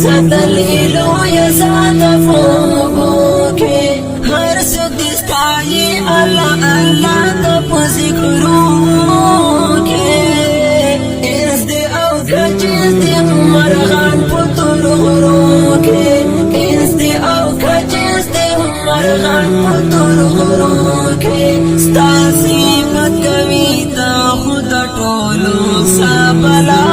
دلیلو یا ذات فوقو کے ہر ستستائی اللہ اللہ دپ ذکرو کے اس دے او کچیز دے مرغان پتر غرو کے اس دے او کچیز دے مرغان پتر غرو کے ستاسی مت کویتا خود ٹولو سا بلا